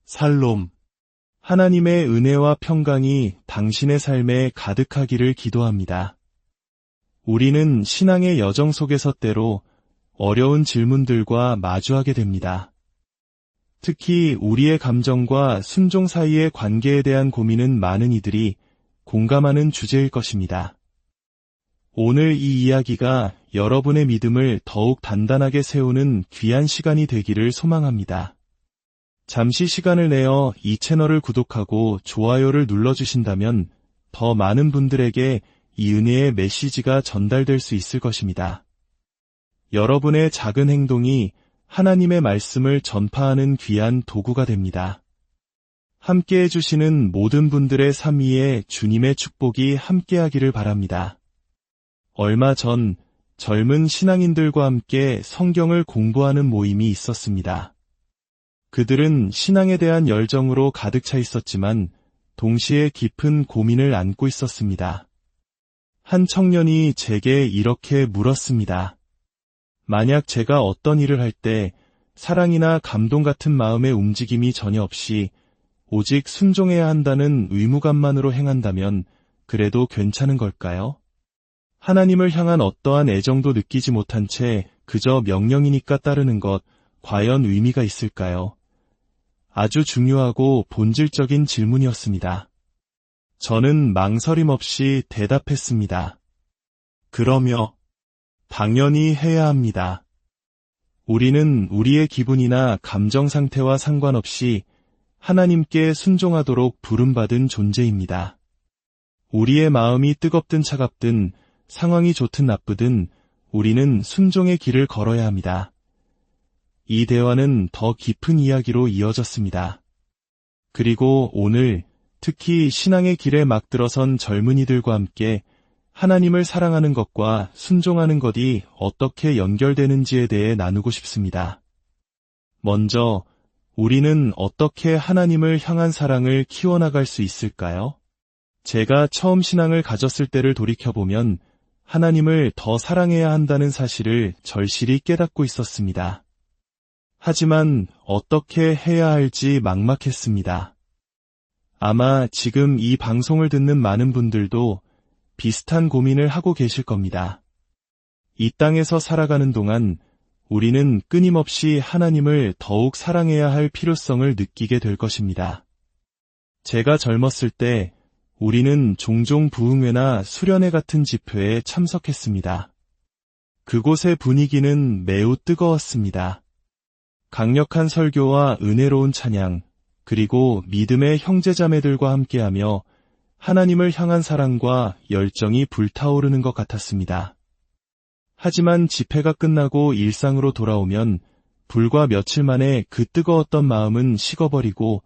살롬. 하나님의 은혜와 평강이 당신의 삶에 가득하기를 기도합니다. 우리는 신앙의 여정 속에서 때로 어려운 질문들과 마주하게 됩니다. 특히 우리의 감정과 순종 사이의 관계에 대한 고민은 많은 이들이 공감하는 주제일 것입니다. 오늘 이 이야기가 여러분의 믿음을 더욱 단단하게 세우는 귀한 시간이 되기를 소망합니다. 잠시 시간을 내어 이 채널을 구독하고 좋아요를 눌러주신다면 더 많은 분들에게 이 은혜의 메시지가 전달될 수 있을 것입니다. 여러분의 작은 행동이 하나님의 말씀을 전파하는 귀한 도구가 됩니다. 함께 해주시는 모든 분들의 삶 위에 주님의 축복이 함께하기를 바랍니다. 얼마 전 젊은 신앙인들과 함께 성경을 공부하는 모임이 있었습니다. 그들은 신앙에 대한 열정으로 가득 차 있었지만 동시에 깊은 고민을 안고 있었습니다. 한 청년이 제게 이렇게 물었습니다. 만약 제가 어떤 일을 할 때 사랑이나 감동 같은 마음의 움직임이 전혀 없이 오직 순종해야 한다는 의무감만으로 행한다면 그래도 괜찮은 걸까요? 하나님을 향한 어떠한 애정도 느끼지 못한 채 그저 명령이니까 따르는 것 과연 의미가 있을까요? 아주 중요하고 본질적인 질문이었습니다. 저는 망설임 없이 대답했습니다. 그러며 당연히 해야 합니다. 우리는 우리의 기분이나 감정 상태와 상관없이 하나님께 순종하도록 부름받은 존재입니다. 우리의 마음이 뜨겁든 차갑든 상황이 좋든 나쁘든 우리는 순종의 길을 걸어야 합니다. 이 대화는 더 깊은 이야기로 이어졌습니다. 그리고 오늘 특히 신앙의 길에 막 들어선 젊은이들과 함께 하나님을 사랑하는 것과 순종하는 것이 어떻게 연결되는지에 대해 나누고 싶습니다. 먼저 우리는 어떻게 하나님을 향한 사랑을 키워나갈 수 있을까요? 제가 처음 신앙을 가졌을 때를 돌이켜보면 하나님을 더 사랑해야 한다는 사실을 절실히 깨닫고 있었습니다. 하지만 어떻게 해야 할지 막막했습니다. 아마 지금 이 방송을 듣는 많은 분들도 비슷한 고민을 하고 계실 겁니다. 이 땅에서 살아가는 동안 우리는 끊임없이 하나님을 더욱 사랑해야 할 필요성을 느끼게 될 것입니다. 제가 젊었을 때 우리는 종종 부흥회나 수련회 같은 집회에 참석했습니다. 그곳의 분위기는 매우 뜨거웠습니다. 강력한 설교와 은혜로운 찬양, 그리고 믿음의 형제자매들과 함께하며 하나님을 향한 사랑과 열정이 불타오르는 것 같았습니다. 하지만 집회가 끝나고 일상으로 돌아오면 불과 며칠 만에 그 뜨거웠던 마음은 식어버리고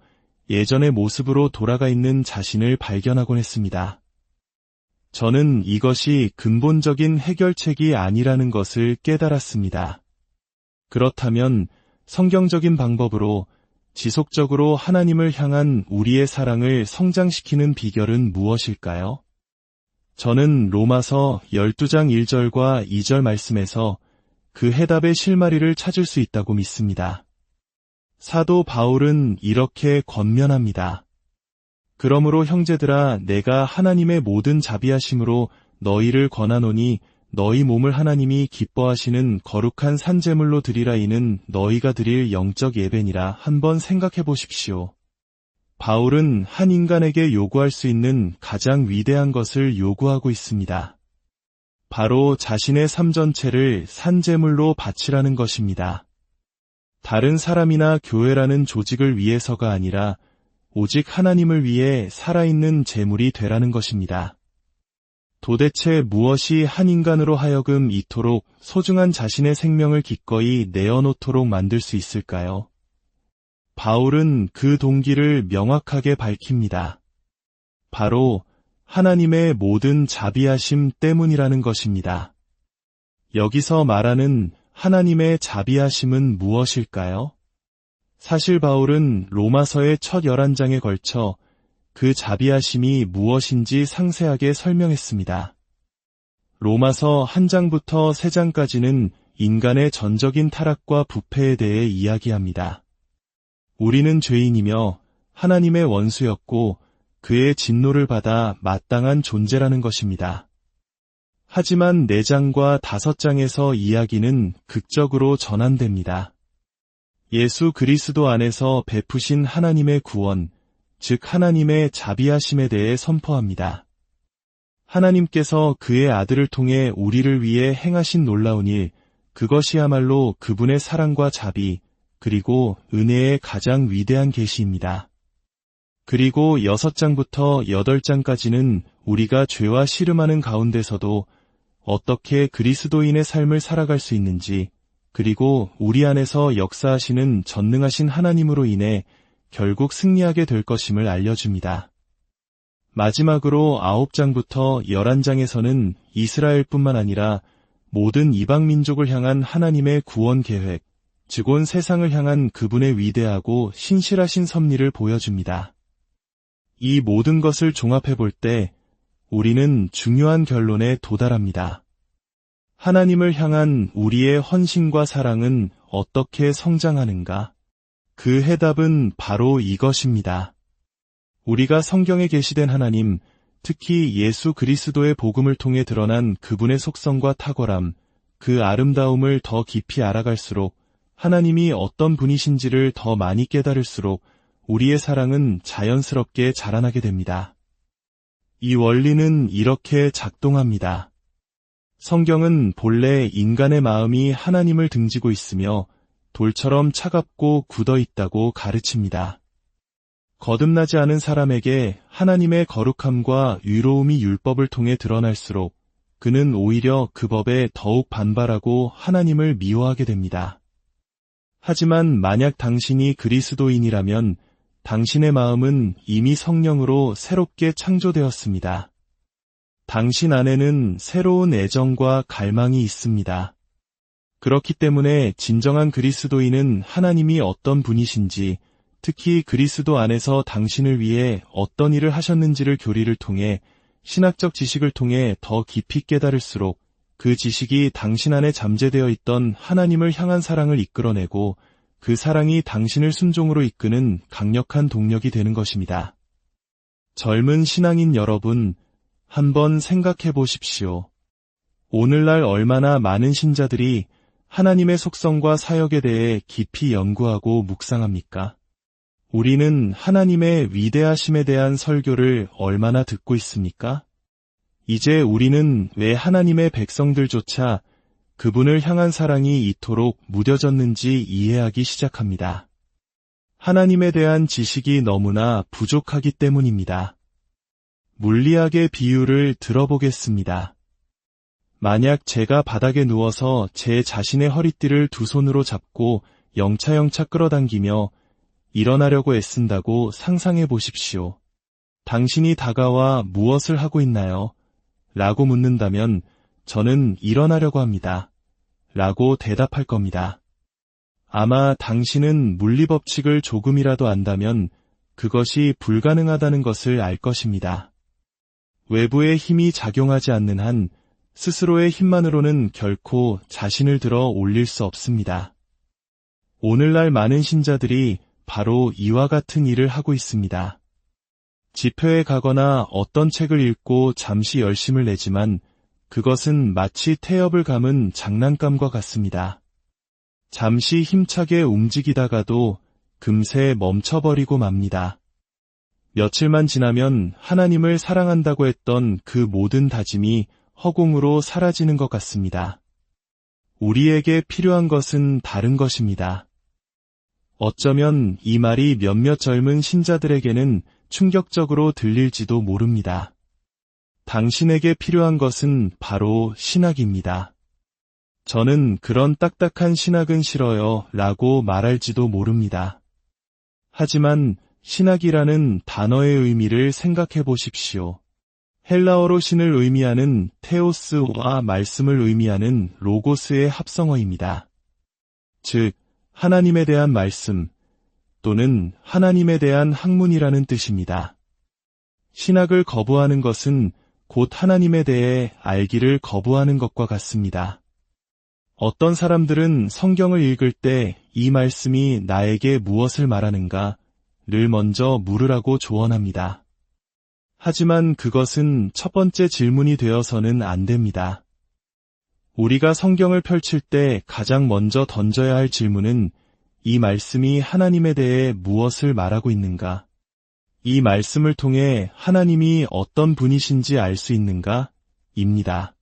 예전의 모습으로 돌아가 있는 자신을 발견하곤 했습니다. 저는 이것이 근본적인 해결책이 아니라는 것을 깨달았습니다. 그렇다면 성경적인 방법으로 지속적으로 하나님을 향한 우리의 사랑을 성장시키는 비결은 무엇일까요? 저는 로마서 12장 1절과 2절 말씀에서 그 해답의 실마리를 찾을 수 있다고 믿습니다. 사도 바울은 이렇게 권면합니다. 그러므로 형제들아 내가 하나님의 모든 자비하심으로 너희를 권하노니 너희 몸을 하나님이 기뻐하시는 거룩한 산제물로 드리라. 이는 너희가 드릴 영적 예배니라. 한번 생각해 보십시오. 바울은 한 인간에게 요구할 수 있는 가장 위대한 것을 요구하고 있습니다. 바로 자신의 삶 전체를 산제물로 바치라는 것입니다. 다른 사람이나 교회라는 조직을 위해서가 아니라 오직 하나님을 위해 살아있는 제물이 되라는 것입니다. 도대체 무엇이 한 인간으로 하여금 이토록 소중한 자신의 생명을 기꺼이 내어놓도록 만들 수 있을까요? 바울은 그 동기를 명확하게 밝힙니다. 바로 하나님의 모든 자비하심 때문이라는 것입니다. 여기서 말하는 하나님의 자비하심은 무엇일까요? 사실 바울은 로마서의 첫 11장에 걸쳐 그 자비하심이 무엇인지 상세하게 설명했습니다. 로마서 1장부터 3장까지는 인간의 전적인 타락과 부패에 대해 이야기합니다. 우리는 죄인이며 하나님의 원수였고 그의 진노를 받아 마땅한 존재라는 것입니다. 하지만 4장과 5장에서 이야기는 극적으로 전환됩니다. 예수 그리스도 안에서 베푸신 하나님의 구원, 즉 하나님의 자비하심에 대해 선포합니다. 하나님께서 그의 아들을 통해 우리를 위해 행하신 놀라운 일, 그것이야말로 그분의 사랑과 자비, 그리고 은혜의 가장 위대한 계시입니다. 그리고 6장부터 8장까지는 우리가 죄와 씨름하는 가운데서도 어떻게 그리스도인의 삶을 살아갈 수 있는지, 그리고 우리 안에서 역사하시는 전능하신 하나님으로 인해 결국 승리하게 될 것임을 알려줍니다. 마지막으로 9장부터 11장에서는 이스라엘뿐만 아니라 모든 이방 민족을 향한 하나님의 구원 계획, 즉 온 세상을 향한 그분의 위대하고 신실하신 섭리를 보여줍니다. 이 모든 것을 종합해 볼 때 우리는 중요한 결론에 도달합니다. 하나님을 향한 우리의 헌신과 사랑은 어떻게 성장하는가? 그 해답은 바로 이것입니다. 우리가 성경에 계시된 하나님, 특히 예수 그리스도의 복음을 통해 드러난 그분의 속성과 탁월함, 그 아름다움을 더 깊이 알아갈수록 하나님이 어떤 분이신지를 더 많이 깨달을수록 우리의 사랑은 자연스럽게 자라나게 됩니다. 이 원리는 이렇게 작동합니다. 성경은 본래 인간의 마음이 하나님을 등지고 있으며 돌처럼 차갑고 굳어 있다고 가르칩니다. 거듭나지 않은 사람에게 하나님의 거룩함과 의로움이 율법을 통해 드러날수록 그는 오히려 그 법에 더욱 반발하고 하나님을 미워하게 됩니다. 하지만 만약 당신이 그리스도인이라면 당신의 마음은 이미 성령으로 새롭게 창조되었습니다. 당신 안에는 새로운 애정과 갈망이 있습니다. 그렇기 때문에 진정한 그리스도인은 하나님이 어떤 분이신지, 특히 그리스도 안에서 당신을 위해 어떤 일을 하셨는지를 교리를 통해 신학적 지식을 통해 더 깊이 깨달을수록 그 지식이 당신 안에 잠재되어 있던 하나님을 향한 사랑을 이끌어내고 그 사랑이 당신을 순종으로 이끄는 강력한 동력이 되는 것입니다. 젊은 신앙인 여러분, 한번 생각해 보십시오. 오늘날 얼마나 많은 신자들이 하나님의 속성과 사역에 대해 깊이 연구하고 묵상합니까? 우리는 하나님의 위대하심에 대한 설교를 얼마나 듣고 있습니까? 이제 우리는 왜 하나님의 백성들조차 그분을 향한 사랑이 이토록 무뎌졌는지 이해하기 시작합니다. 하나님에 대한 지식이 너무나 부족하기 때문입니다. 물리학의 비유를 들어보겠습니다. 만약 제가 바닥에 누워서 제 자신의 허리띠를 두 손으로 잡고 영차영차 끌어당기며 일어나려고 애쓴다고 상상해 보십시오. 당신이 다가와 무엇을 하고 있나요? 라고 묻는다면 저는 일어나려고 합니다. 라고 대답할 겁니다. 아마 당신은 물리법칙을 조금이라도 안다면 그것이 불가능하다는 것을 알 것입니다. 외부의 힘이 작용하지 않는 한 스스로의 힘만으로는 결코 자신을 들어 올릴 수 없습니다. 오늘날 많은 신자들이 바로 이와 같은 일을 하고 있습니다. 집회에 가거나 어떤 책을 읽고 잠시 열심을 내지만 그것은 마치 태엽을 감은 장난감과 같습니다. 잠시 힘차게 움직이다가도 금세 멈춰버리고 맙니다. 며칠만 지나면 하나님을 사랑한다고 했던 그 모든 다짐이 허공으로 사라지는 것 같습니다. 우리에게 필요한 것은 다른 것입니다. 어쩌면 이 말이 몇몇 젊은 신자들에게는 충격적으로 들릴지도 모릅니다. 당신에게 필요한 것은 바로 신학입니다. 저는 그런 딱딱한 신학은 싫어요 라고 말할지도 모릅니다. 하지만 신학이라는 단어의 의미를 생각해 보십시오. 헬라어로 신을 의미하는 테오스와 말씀을 의미하는 로고스의 합성어입니다. 즉, 하나님에 대한 말씀 또는 하나님에 대한 학문이라는 뜻입니다. 신학을 거부하는 것은 곧 하나님에 대해 알기를 거부하는 것과 같습니다. 어떤 사람들은 성경을 읽을 때 이 말씀이 나에게 무엇을 말하는가를 먼저 물으라고 조언합니다. 하지만 그것은 첫 번째 질문이 되어서는 안 됩니다. 우리가 성경을 펼칠 때 가장 먼저 던져야 할 질문은 이 말씀이 하나님에 대해 무엇을 말하고 있는가? 이 말씀을 통해 하나님이 어떤 분이신지 알 수 있는가? 입니다.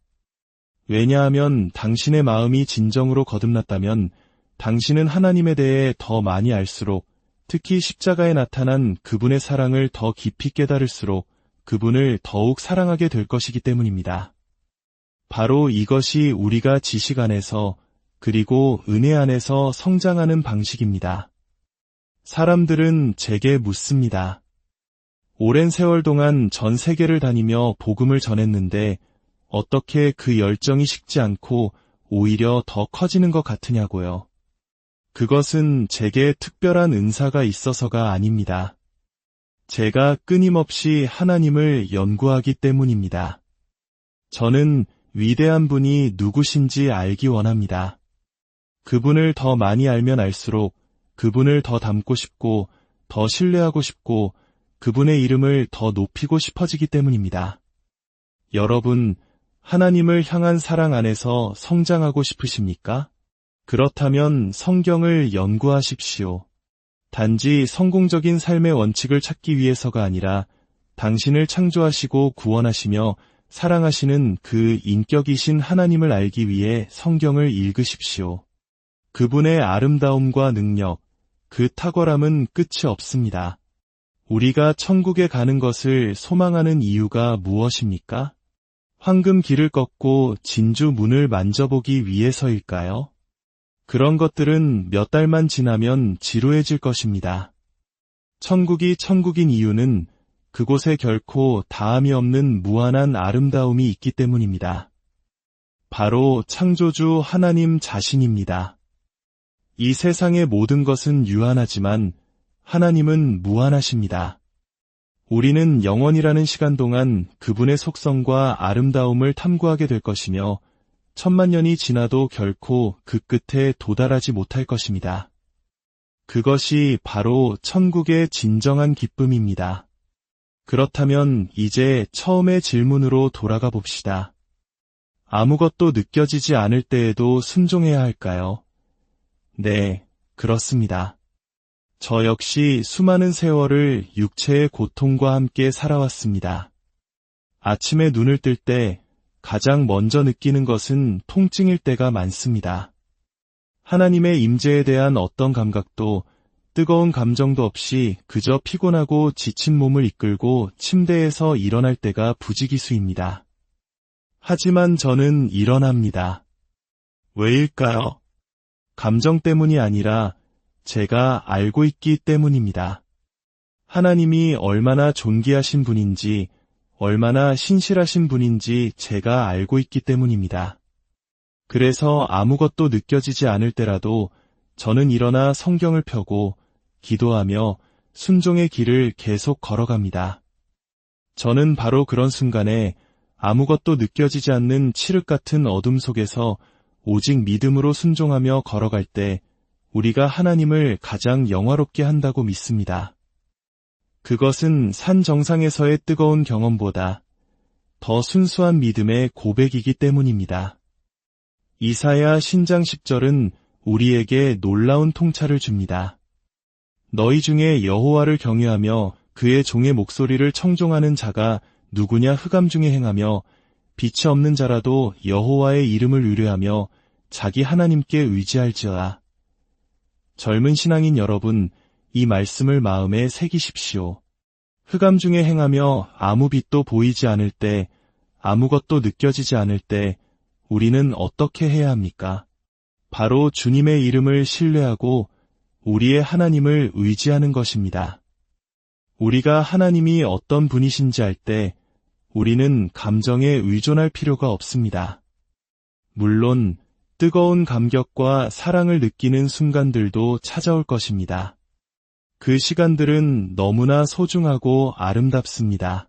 왜냐하면 당신의 마음이 진정으로 거듭났다면 당신은 하나님에 대해 더 많이 알수록, 특히 십자가에 나타난 그분의 사랑을 더 깊이 깨달을수록 그분을 더욱 사랑하게 될 것이기 때문입니다. 바로 이것이 우리가 지식 안에서 그리고 은혜 안에서 성장하는 방식입니다. 사람들은 제게 묻습니다. 오랜 세월 동안 전 세계를 다니며 복음을 전했는데 어떻게 그 열정이 식지 않고 오히려 더 커지는 것 같으냐고요. 그것은 제게 특별한 은사가 있어서가 아닙니다. 제가 끊임없이 하나님을 연구하기 때문입니다. 저는 위대한 분이 누구신지 알기 원합니다. 그분을 더 많이 알면 알수록 그분을 더 닮고 싶고 더 신뢰하고 싶고 그분의 이름을 더 높이고 싶어지기 때문입니다. 여러분, 하나님을 향한 사랑 안에서 성장하고 싶으십니까? 그렇다면 성경을 연구하십시오. 단지 성공적인 삶의 원칙을 찾기 위해서가 아니라 당신을 창조하시고 구원하시며 사랑하시는 그 인격이신 하나님을 알기 위해 성경을 읽으십시오. 그분의 아름다움과 능력, 그 탁월함은 끝이 없습니다. 우리가 천국에 가는 것을 소망하는 이유가 무엇입니까? 황금 길을 걷고 진주 문을 만져보기 위해서일까요? 그런 것들은 몇 달만 지나면 지루해질 것입니다. 천국이 천국인 이유는 그곳에 결코 다함이 없는 무한한 아름다움이 있기 때문입니다. 바로 창조주 하나님 자신입니다. 이 세상의 모든 것은 유한하지만 하나님은 무한하십니다. 우리는 영원이라는 시간 동안 그분의 속성과 아름다움을 탐구하게 될 것이며 천만 년이 지나도 결코 그 끝에 도달하지 못할 것입니다. 그것이 바로 천국의 진정한 기쁨입니다. 그렇다면 이제 처음의 질문으로 돌아가 봅시다. 아무것도 느껴지지 않을 때에도 순종해야 할까요? 네, 그렇습니다. 저 역시 수많은 세월을 육체의 고통과 함께 살아왔습니다. 아침에 눈을 뜰 때 가장 먼저 느끼는 것은 통증일 때가 많습니다. 하나님의 임재에 대한 어떤 감각도 뜨거운 감정도 없이 그저 피곤하고 지친 몸을 이끌고 침대에서 일어날 때가 부지기수입니다. 하지만 저는 일어납니다. 왜일까요? 감정 때문이 아니라 제가 알고 있기 때문입니다. 하나님이 얼마나 존귀하신 분인지, 얼마나 신실하신 분인지 제가 알고 있기 때문입니다. 그래서 아무것도 느껴지지 않을 때라도 저는 일어나 성경을 펴고 기도하며 순종의 길을 계속 걸어갑니다. 저는 바로 그런 순간에 아무것도 느껴지지 않는 칠흑 같은 어둠 속에서 오직 믿음으로 순종하며 걸어갈 때 우리가 하나님을 가장 영화롭게 한다고 믿습니다. 그것은 산 정상에서의 뜨거운 경험보다 더 순수한 믿음의 고백이기 때문입니다. 이사야 신장 10절은 우리에게 놀라운 통찰을 줍니다. 너희 중에 여호와를 경외하며 그의 종의 목소리를 청종하는 자가 누구냐? 흑암 중에 행하며 빛이 없는 자라도 여호와의 이름을 의뢰하며 자기 하나님께 의지할지어다. 젊은 신앙인 여러분, 이 말씀을 마음에 새기십시오. 흑암 중에 행하며 아무 빛도 보이지 않을 때, 아무것도 느껴지지 않을 때 우리는 어떻게 해야 합니까? 바로 주님의 이름을 신뢰하고 우리의 하나님을 의지하는 것입니다. 우리가 하나님이 어떤 분이신지 알 때 우리는 감정에 의존할 필요가 없습니다. 물론 뜨거운 감격과 사랑을 느끼는 순간들도 찾아올 것입니다. 그 시간들은 너무나 소중하고 아름답습니다.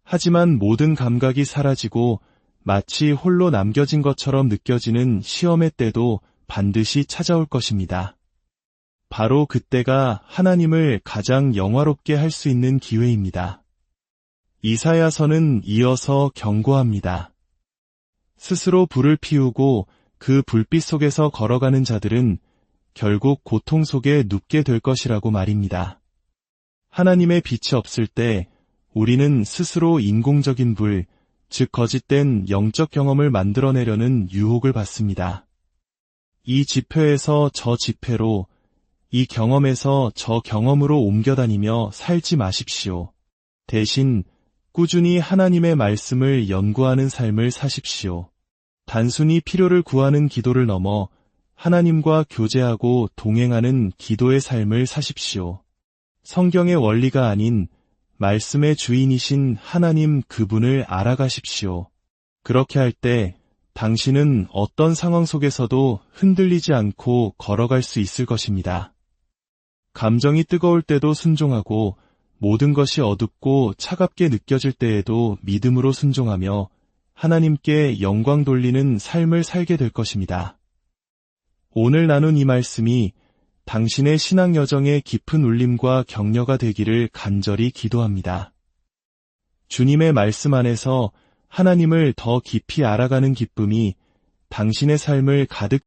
하지만 모든 감각이 사라지고 마치 홀로 남겨진 것처럼 느껴지는 시험의 때도 반드시 찾아올 것입니다. 바로 그때가 하나님을 가장 영화롭게 할 수 있는 기회입니다. 이사야서는 이어서 경고합니다. 스스로 불을 피우고 그 불빛 속에서 걸어가는 자들은 결국 고통 속에 눕게 될 것이라고 말입니다. 하나님의 빛이 없을 때 우리는 스스로 인공적인 불, 즉 거짓된 영적 경험을 만들어내려는 유혹을 받습니다. 이 지표에서 저 지표로, 이 경험에서 저 경험으로 옮겨다니며 살지 마십시오. 대신 꾸준히 하나님의 말씀을 연구하는 삶을 사십시오. 단순히 필요를 구하는 기도를 넘어 하나님과 교제하고 동행하는 기도의 삶을 사십시오. 성경의 원리가 아닌 말씀의 주인이신 하나님 그분을 알아가십시오. 그렇게 할 때 당신은 어떤 상황 속에서도 흔들리지 않고 걸어갈 수 있을 것입니다. 감정이 뜨거울 때도 순종하고 모든 것이 어둡고 차갑게 느껴질 때에도 믿음으로 순종하며 하나님께 영광 돌리는 삶을 살게 될 것입니다. 오늘 나눈 이 말씀이 당신의 신앙 여정의 깊은 울림과 격려가 되기를 간절히 기도합니다. 주님의 말씀 안에서 하나님을 더 깊이 알아가는 기쁨이 당신의 삶을 가득